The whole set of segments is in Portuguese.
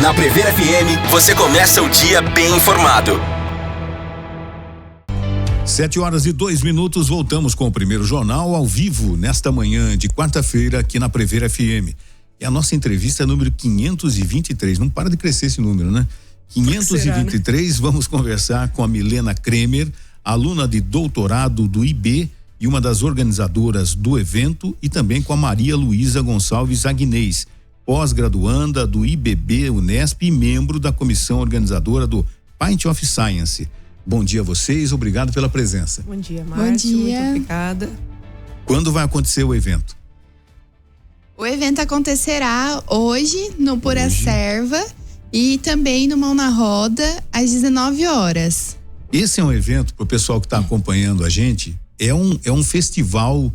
Na Prever FM, você começa o dia bem informado. 7h02, voltamos com o primeiro jornal ao vivo nesta manhã de quarta-feira aqui na Prever FM. E a nossa entrevista é número 523, não para de crescer esse número, né? 523, vamos conversar com a Milena Kremer, aluna de doutorado do IB e uma das organizadoras do evento, e também com a Maria Luísa Gonçalves Agnês, pós-graduanda do IBB Unesp e membro da comissão organizadora do Pint of Science. Bom dia a vocês, obrigado pela presença. Bom dia, Márcio, muito obrigada. Quando vai acontecer o evento? O evento acontecerá hoje no Pura Serva e também no Mão na Roda às 19 horas. Esse é um evento, para o pessoal que está acompanhando a gente, é um festival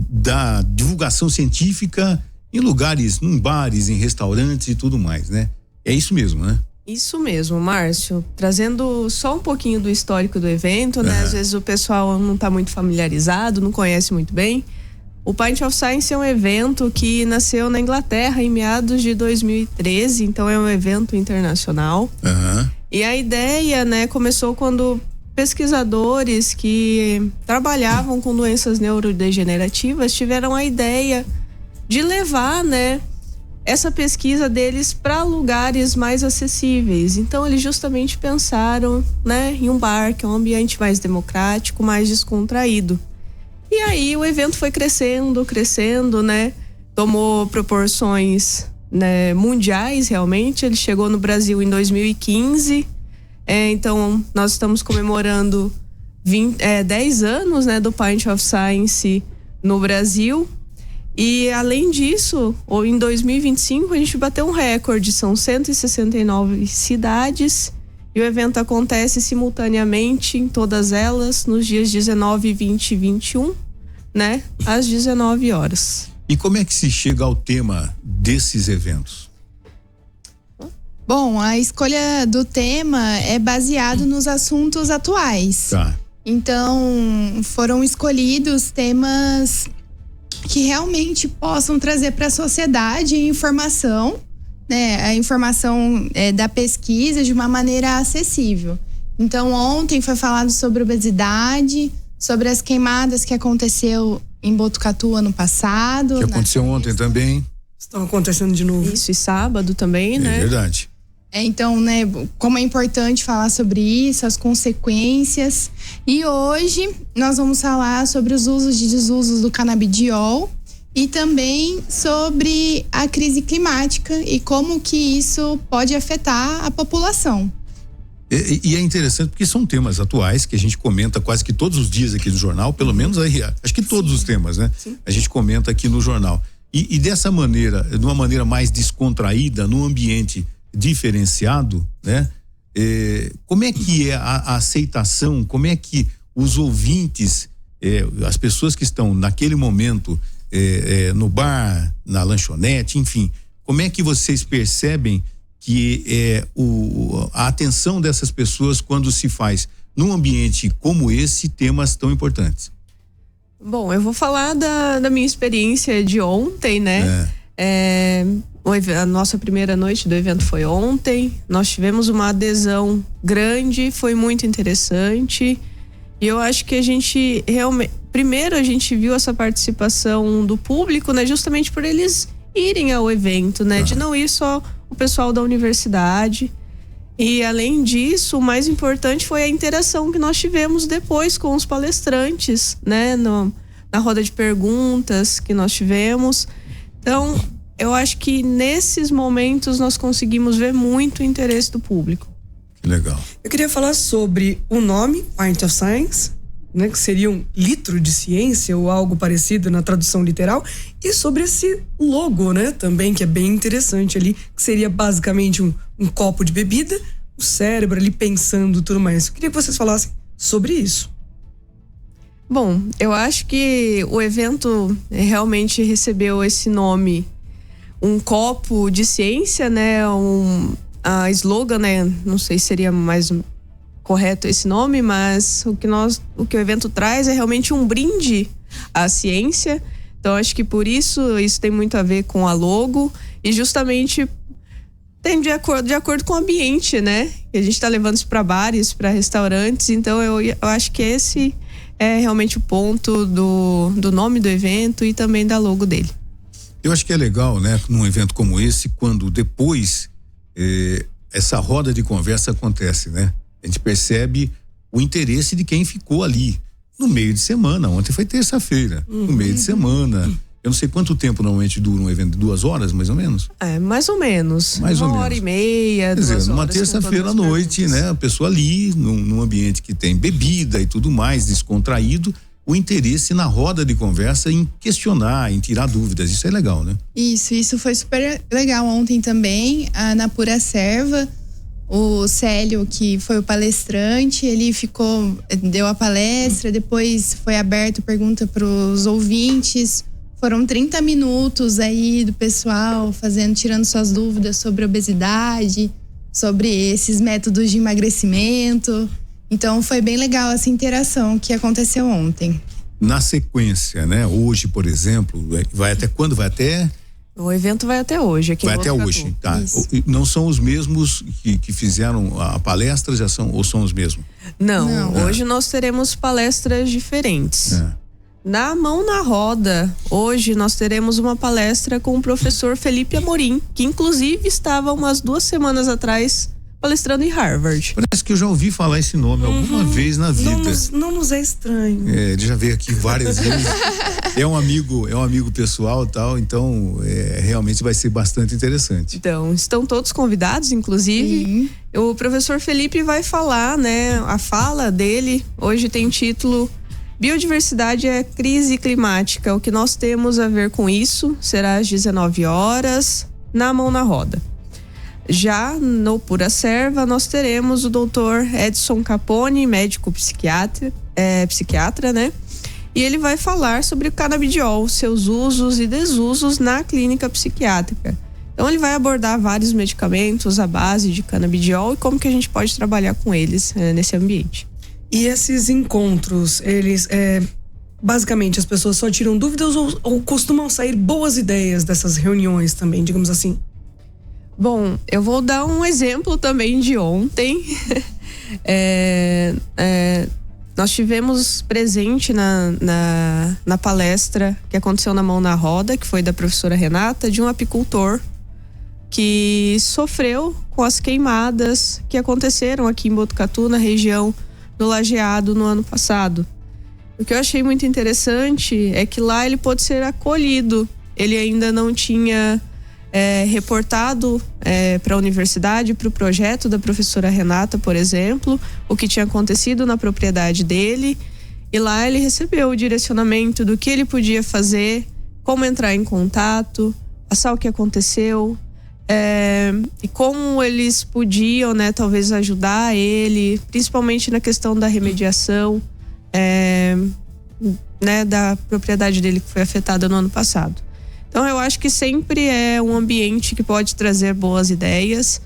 da divulgação científica em lugares, em bares, em restaurantes e tudo mais, né? É isso mesmo, né? Isso mesmo, Márcio. Trazendo só um pouquinho do histórico do evento, né? Às vezes o pessoal não está muito familiarizado, não conhece muito bem. O Pint of Science é um evento que nasceu na Inglaterra em meados de 2013, então é um evento internacional. E a ideia, né, começou quando pesquisadores que trabalhavam com doenças neurodegenerativas tiveram a ideia de levar, né, essa pesquisa deles para lugares mais acessíveis. Então eles justamente pensaram, né, em um bar, que é um ambiente mais democrático, mais descontraído. E aí o evento foi crescendo, né? Tomou proporções, né, mundiais realmente. Ele chegou no Brasil em 2015. Então nós estamos comemorando 10 anos, né, do Pint of Science no Brasil. E além disso, em 2025 a gente bateu um recorde, são 169 cidades. E o evento acontece simultaneamente em todas elas nos dias 19, 20 e 21, né? Às 19 horas. E como é que se chega ao tema desses eventos? Bom, a escolha do tema é baseado nos assuntos atuais. Tá. Então, foram escolhidos temas que realmente possam trazer para a sociedade informação, né, a informação da pesquisa de uma maneira acessível. Então, ontem foi falado sobre obesidade, sobre as queimadas que aconteceu em Botucatu ano passado. Que aconteceu ontem também. Estão acontecendo de novo. Isso, e sábado também, né? É verdade. Então, né, como é importante falar sobre isso, as consequências. E hoje nós vamos falar sobre os usos e desusos do canabidiol e também sobre a crise climática e como que isso pode afetar a população. E é interessante porque são temas atuais que a gente comenta quase que todos os dias aqui no jornal, pelo menos aí, acho que todos os temas, né? Sim. A gente comenta aqui no jornal. E dessa maneira, de uma maneira mais descontraída, num ambiente diferenciado, né? Como é que é a aceitação, como é que os ouvintes, as pessoas que estão naquele momento no bar, na lanchonete, enfim, como é que vocês percebem que a atenção dessas pessoas quando se faz num ambiente como esse, temas tão importantes? Bom, eu vou falar da minha experiência de ontem, né? A nossa primeira noite do evento foi ontem. Nós tivemos uma adesão grande, foi muito interessante. E eu acho que a gente realmente, primeiro a gente viu essa participação do público, né? Justamente por eles irem ao evento, né? De não ir só o pessoal da universidade. E além disso, o mais importante foi a interação que nós tivemos depois com os palestrantes, né? Na roda de perguntas que nós tivemos. Então, eu acho que nesses momentos nós conseguimos ver muito o interesse do público. Que legal. Eu queria falar sobre o nome, Pint of Science, né, que seria um litro de ciência ou algo parecido na tradução literal, e sobre esse logo, né, também, que é bem interessante ali, que seria basicamente um copo de bebida, o cérebro ali pensando tudo mais. Eu queria que vocês falassem sobre isso. Bom, eu acho que o evento realmente recebeu esse nome, um copo de ciência, né, a slogan, né, não sei se seria mais correto esse nome, mas o que o evento traz é realmente um brinde à ciência. Então acho que por isso tem muito a ver com a logo e justamente Tem de acordo com o ambiente, né? A gente tá levando isso para bares, para restaurantes, então eu acho que esse é realmente o ponto do nome do evento e também da logo dele. Eu acho que é legal, né, num evento como esse, quando depois essa roda de conversa acontece, né? A gente percebe o interesse de quem ficou ali no meio de semana. Ontem foi terça-feira, no meio de semana. Eu não sei quanto tempo normalmente dura um evento, 2 horas, mais ou menos? Mais ou menos. Mais ou menos. 1h30, 2 horas. Numa terça-feira à noite, né? A pessoa ali, num ambiente que tem bebida e tudo mais, descontraído, o interesse na roda de conversa em questionar, em tirar dúvidas. Isso é legal, né? Isso foi super legal ontem também, na Pura Serva. O Célio, que foi o palestrante, ele deu a palestra, depois foi aberto pergunta para os ouvintes. Foram 30 minutos aí do pessoal tirando suas dúvidas sobre obesidade, sobre esses métodos de emagrecimento. Então foi bem legal essa interação que aconteceu ontem. Na sequência, né? Hoje, por exemplo, vai até quando? Vai até? O evento vai até hoje aqui. Vai até hoje, tá? Isso. Não são os mesmos que fizeram a palestra, ou são os mesmos? Não. Hoje nós teremos palestras diferentes. Na Mão na Roda, hoje nós teremos uma palestra com o professor Felipe Amorim, que inclusive estava umas 2 semanas atrás palestrando em Harvard. Parece que eu já ouvi falar esse nome alguma vez na vida. Não nos é estranho. Ele já veio aqui várias vezes. É um amigo pessoal e tal, então realmente vai ser bastante interessante. Então, estão todos convidados, inclusive. O professor Felipe vai falar, né? A fala dele hoje tem título Biodiversidade é crise climática. O que nós temos a ver com isso? Será às 19 horas, na Mão na Roda. Já no Pura Serva, nós teremos o doutor Edson Capone, médico psiquiatra, né? E ele vai falar sobre o canabidiol, seus usos e desusos na clínica psiquiátrica. Então ele vai abordar vários medicamentos à base de canabidiol e como que a gente pode trabalhar com eles nesse ambiente. E esses encontros, eles basicamente as pessoas só tiram dúvidas ou costumam sair boas ideias dessas reuniões também, digamos assim? Bom, eu vou dar um exemplo também de ontem. Nós tivemos presente na palestra que aconteceu na Mão na Roda, que foi da professora Renata, de um apicultor que sofreu com as queimadas que aconteceram aqui em Botucatu, na região do Lajeado, no ano passado. O que eu achei muito interessante é que lá ele pôde ser acolhido. Ele ainda não tinha reportado para a universidade, para o projeto da professora Renata, por exemplo, o que tinha acontecido na propriedade dele. E lá ele recebeu o direcionamento do que ele podia fazer, como entrar em contato, passar o que aconteceu, e como eles podiam, né, talvez ajudar ele, principalmente na questão da remediação, né, da propriedade dele que foi afetada no ano passado. Então eu acho que sempre é um ambiente que pode trazer boas ideias.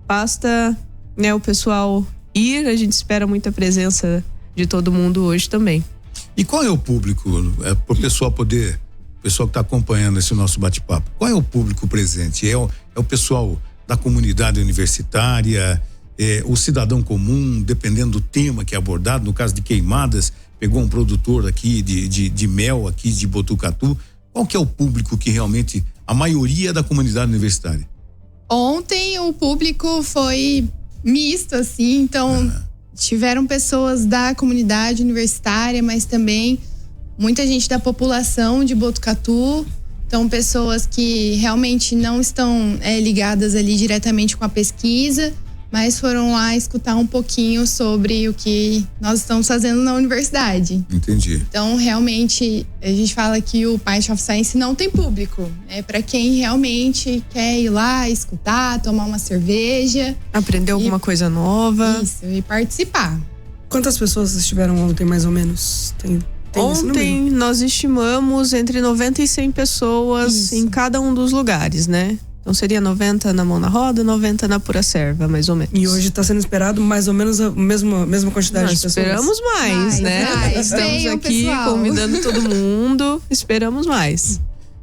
Basta, né, o pessoal ir, a gente espera muita presença de todo mundo hoje também. E qual é o público? Para o pessoal poder, o pessoal que está acompanhando esse nosso bate-papo, qual é o público presente? É o pessoal da comunidade universitária, o cidadão comum, dependendo do tema que é abordado. No caso de queimadas, pegou um produtor aqui de mel aqui de Botucatu. Qual que é o público que realmente, a maioria da comunidade universitária? Ontem o público foi misto, assim, então tiveram pessoas da comunidade universitária, mas também muita gente da população de Botucatu. Então, pessoas que realmente não estão ligadas ali diretamente com a pesquisa, mas foram lá escutar um pouquinho sobre o que nós estamos fazendo na universidade. Entendi. Então, realmente, a gente fala que o Pint of Science não tem público. É para quem realmente quer ir lá, escutar, tomar uma cerveja. Aprender alguma coisa nova. Isso, e participar. Quantas pessoas estiveram ontem, mais ou menos? Ontem nós estimamos entre 90 e 100 pessoas em cada um dos lugares, né? Então seria 90 na Mão na Roda, 90 na Pura Serva, mais ou menos. E hoje está sendo esperado mais ou menos a mesma quantidade de pessoas? Esperamos mais, né? Estamos aqui convidando todo mundo, esperamos mais.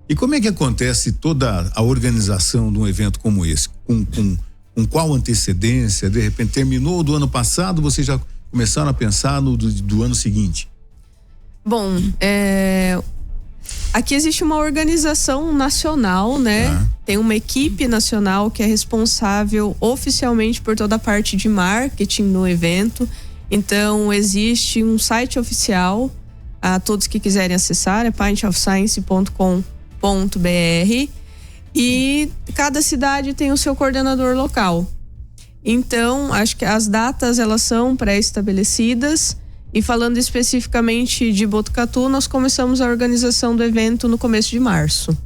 E como é que acontece toda a organização de um evento como esse? com qual antecedência? De repente terminou do ano passado, vocês já começaram a pensar no do ano seguinte? Bom, aqui existe uma organização nacional, né? Tem uma equipe nacional que é responsável oficialmente por toda a parte de marketing no evento. Então, existe um site oficial, a todos que quiserem acessar, é pintofscience.com.br, e cada cidade tem o seu coordenador local. Então, acho que as datas elas são pré-estabelecidas. E falando especificamente de Botucatu, nós começamos a organização do evento no começo de março.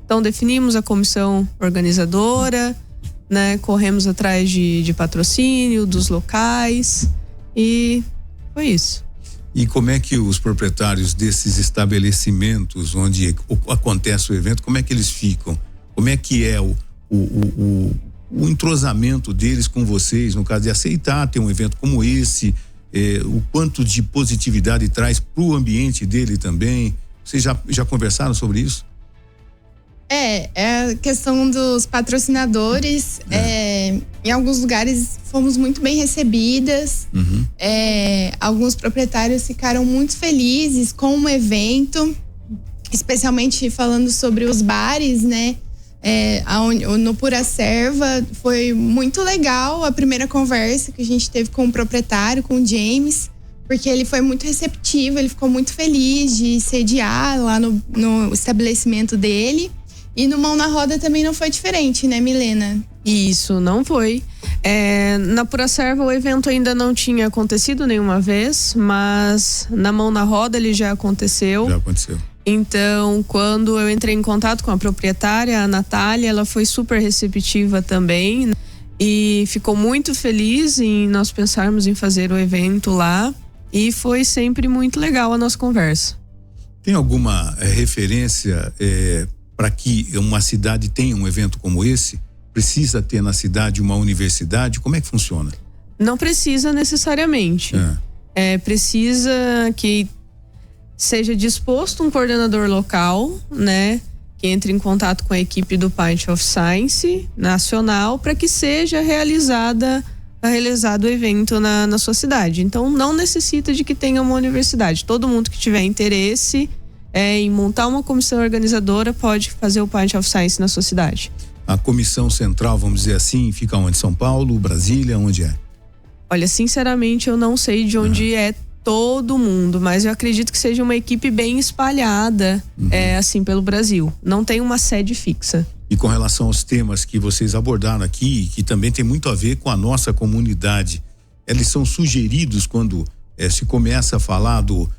Então, definimos a comissão organizadora, né? Corremos atrás de patrocínio, dos locais, e foi isso. E como é que os proprietários desses estabelecimentos onde acontece o evento, como é que eles ficam? Como é que é o entrosamento deles com vocês, no caso de aceitar ter um evento como esse? O quanto de positividade traz para o ambiente dele também? Vocês já conversaram sobre isso? A questão dos patrocinadores. Em alguns lugares fomos muito bem recebidas. Alguns proprietários ficaram muito felizes com o evento, especialmente falando sobre os bares, né? No Pura Serva foi muito legal a primeira conversa que a gente teve com o proprietário, com o James, porque ele foi muito receptivo, ele ficou muito feliz de sediar lá no estabelecimento dele. E no Mão na Roda também não foi diferente, né, Milena? Isso, não foi. Na Pura Serva o evento ainda não tinha acontecido nenhuma vez, mas na Mão na Roda ele já aconteceu. Já aconteceu. Então, quando eu entrei em contato com a proprietária, a Natália, ela foi super receptiva também e ficou muito feliz em nós pensarmos em fazer o evento lá, e foi sempre muito legal a nossa conversa. Tem alguma referência para que uma cidade tenha um evento como esse? Precisa ter na cidade uma universidade? Como é que funciona? Não precisa necessariamente. Precisa que seja disposto um coordenador local, né, que entre em contato com a equipe do Pint of Science nacional para que seja realizado o evento na sua cidade. Então, não necessita de que tenha uma universidade. Todo mundo que tiver interesse em montar uma comissão organizadora pode fazer o Pint of Science na sua cidade. A comissão central, vamos dizer assim, fica onde? São Paulo, Brasília, onde é? Olha, sinceramente, eu não sei de onde é todo mundo, mas eu acredito que seja uma equipe bem espalhada, assim, pelo Brasil. Não tem uma sede fixa. E com relação aos temas que vocês abordaram aqui, que também tem muito a ver com a nossa comunidade, eles são sugeridos quando se começa a falar do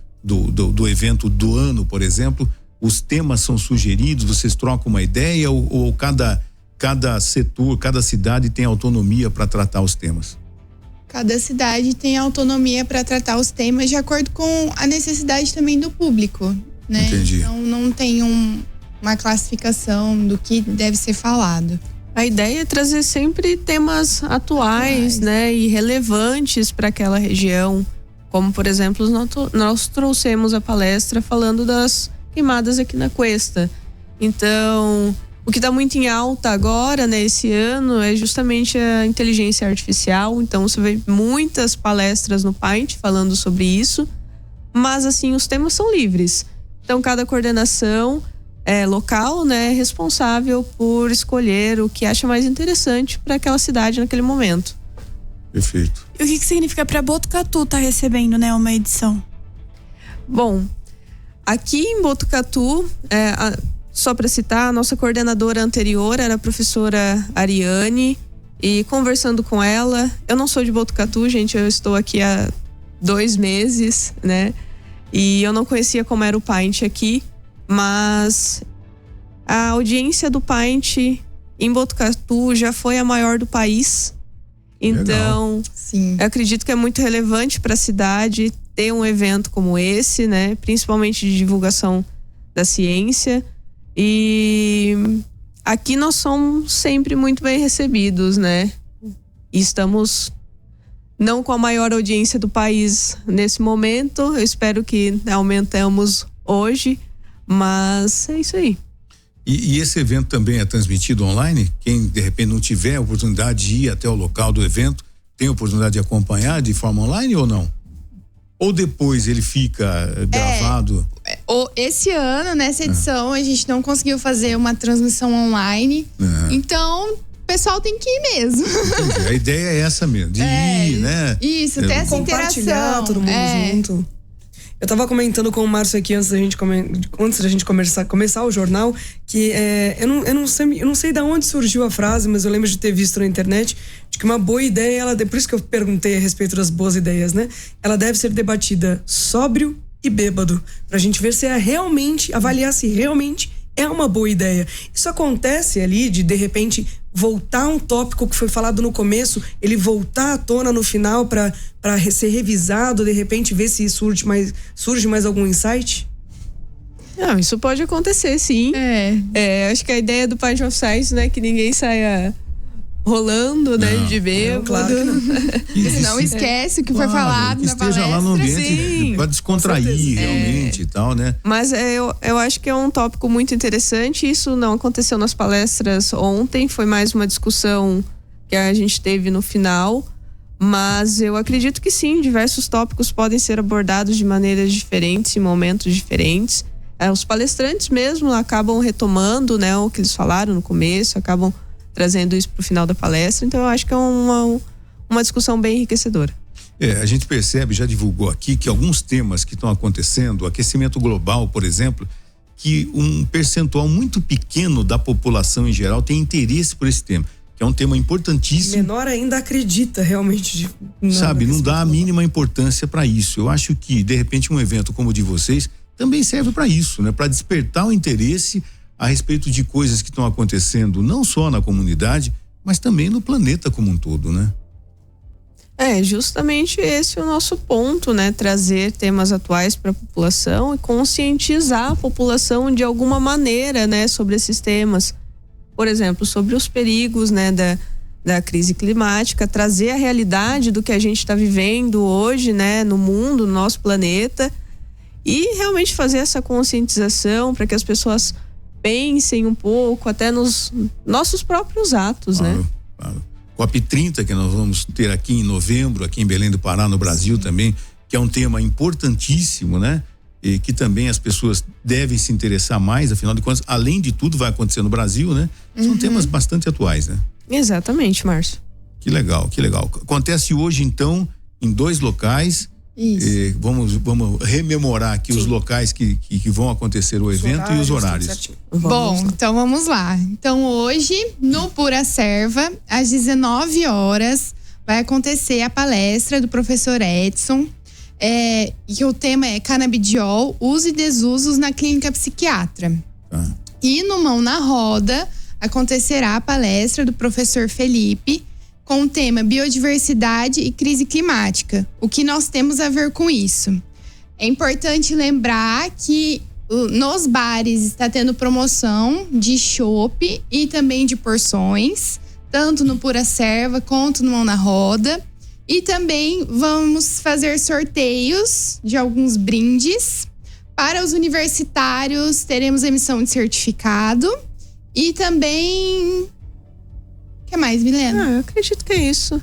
evento do ano, por exemplo? Os temas são sugeridos, vocês trocam uma ideia ou cada setor, cada cidade tem autonomia para tratar os temas? Cada cidade tem autonomia para tratar os temas de acordo com a necessidade também do público, né? Entendi. Então não tem uma classificação do que deve ser falado. A ideia é trazer sempre temas atuais, né, e relevantes para aquela região. Como, por exemplo, nós trouxemos a palestra falando das queimadas aqui na Cuesta. Então, o que está muito em alta agora, né, esse ano, é justamente a inteligência artificial. Então, você vê muitas palestras no Pint falando sobre isso. Mas, assim, os temas são livres. Então, cada coordenação local, né, é responsável por escolher o que acha mais interessante para aquela cidade naquele momento. Perfeito. E o que significa para Botucatu estar recebendo, né, uma edição? Bom, aqui em Botucatu, só para citar, a nossa coordenadora anterior era a professora Ariane, e conversando com ela, eu não sou de Botucatu, gente, eu estou aqui há 2 meses, né? E eu não conhecia como era o Pint aqui, mas a audiência do Pint em Botucatu já foi a maior do país. Então, sim, eu acredito que é muito relevante para a cidade ter um evento como esse, né? Principalmente de divulgação da ciência. E aqui nós somos sempre muito bem recebidos, né? E estamos não com a maior audiência do país nesse momento. Eu espero que aumentemos hoje, mas é isso aí. E esse evento também é transmitido online? Quem de repente não tiver a oportunidade de ir até o local do evento, tem a oportunidade de acompanhar de forma online ou não? Ou depois ele fica gravado? Esse ano, nessa edição, a gente não conseguiu fazer uma transmissão online. Então, o pessoal tem que ir mesmo. Entendi. A ideia é essa mesmo, de ir, né? Isso, ter essa compartilhar interação. todo mundo junto. Eu tava comentando com o Márcio aqui antes da gente começar o jornal, que eu não sei de onde surgiu a frase, mas eu lembro de ter visto na internet de que uma boa ideia, por isso que eu perguntei a respeito das boas ideias, né? Ela deve ser debatida sóbrio e bêbado, pra gente ver se avaliar se realmente é uma boa ideia. Isso acontece ali de repente voltar um tópico que foi falado no começo, ele voltar à tona no final para ser revisado, de repente ver se surge mais algum insight? Não, isso pode acontecer, sim. Acho que a ideia do Pint of Science, né, que ninguém saia rolando, né, de bêbado. Claro que não. Não esquece o que foi falado na palestra. Esteja lá no ambiente para descontrair realmente e tal, né? Mas eu acho que é um tópico muito interessante. Isso não aconteceu nas palestras ontem, foi mais uma discussão que a gente teve no final. Mas eu acredito que sim, diversos tópicos podem ser abordados de maneiras diferentes, em momentos diferentes. Os palestrantes mesmo acabam retomando, né, o que eles falaram no começo, acabam trazendo isso para o final da palestra. Então eu acho que é uma discussão bem enriquecedora. A gente percebe, já divulgou aqui, que alguns temas que estão acontecendo, o aquecimento global, por exemplo, que um percentual muito pequeno da população em geral tem interesse por esse tema, que é um tema importantíssimo. Menor ainda acredita realmente. Não dá a mínima importância para isso. Eu acho que, de repente, um evento como o de vocês também serve para isso, né? Para despertar o interesse a respeito de coisas que estão acontecendo não só na comunidade, mas também no planeta como um todo, né? Justamente esse é o nosso ponto, né? Trazer temas atuais para a população e conscientizar a população de alguma maneira, né? Sobre esses temas. Por exemplo, sobre os perigos, né? Da crise climática, trazer a realidade do que a gente está vivendo hoje, né? No mundo, no nosso planeta, e realmente fazer essa conscientização para que as pessoas pensem um pouco até nos nossos próprios atos, né? Claro. COP30, que nós vamos ter aqui em novembro, aqui em Belém do Pará, no Brasil também, que é um tema importantíssimo, né? E que também as pessoas devem se interessar mais, afinal de contas, além de tudo vai acontecer no Brasil, né? São temas bastante atuais, né? Exatamente, Márcio. Que legal. Acontece hoje, então, em 2 locais. Vamos rememorar aqui os locais que vão acontecer o evento e os horários. Bom, então vamos lá. Então hoje, no Pura Serva, às 19 horas, vai acontecer a palestra do professor Edson, que o tema é canabidiol, uso e desusos na clínica psiquiatra. E no Mão na Roda, acontecerá a palestra do professor Felipe, com o tema biodiversidade e crise climática. O que nós temos a ver com isso? É importante lembrar que nos bares está tendo promoção de chopp e também de porções, tanto no Pura Serva quanto no Mão na Roda. E também vamos fazer sorteios de alguns brindes. Para os universitários, teremos emissão de certificado e também... O que mais, Milena? Eu acredito que é isso.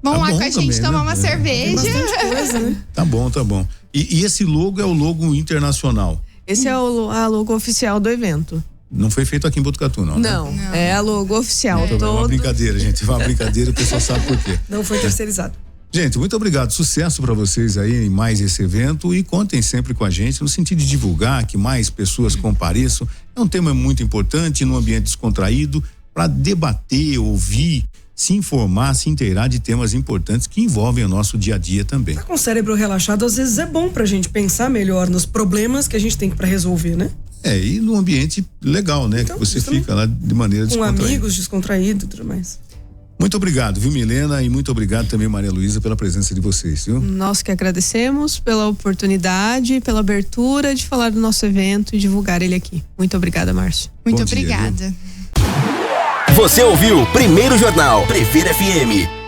Vamos lá com a gente tomar uma cerveja. Tem bastante coisa, né? Tá bom. E esse logo é o logo internacional? Esse é a logo oficial do evento. Não foi feito aqui em Botucatu, não? Não, é a logo oficial. É uma brincadeira, gente. Uma brincadeira, o pessoal sabe por quê. Não foi terceirizado. Gente, muito obrigado. Sucesso para vocês aí em mais esse evento e contem sempre com a gente no sentido de divulgar, que mais pessoas compareçam. É um tema muito importante, num ambiente descontraído, para debater, ouvir, se informar, se inteirar de temas importantes que envolvem o nosso dia a dia também. Tá com o cérebro relaxado, às vezes é bom pra gente pensar melhor nos problemas que a gente tem para resolver, né? E num ambiente legal, né? Então, que você fica lá de maneira descontraída. Com amigos, descontraído e tudo mais. Muito obrigado, viu, Milena? E muito obrigado também, Maria Luísa, pela presença de vocês, viu? Nós que agradecemos pela oportunidade, pela abertura de falar do nosso evento e divulgar ele aqui. Muito obrigada, Márcio. Muito obrigada. Você ouviu Primeiro Jornal Previr FM.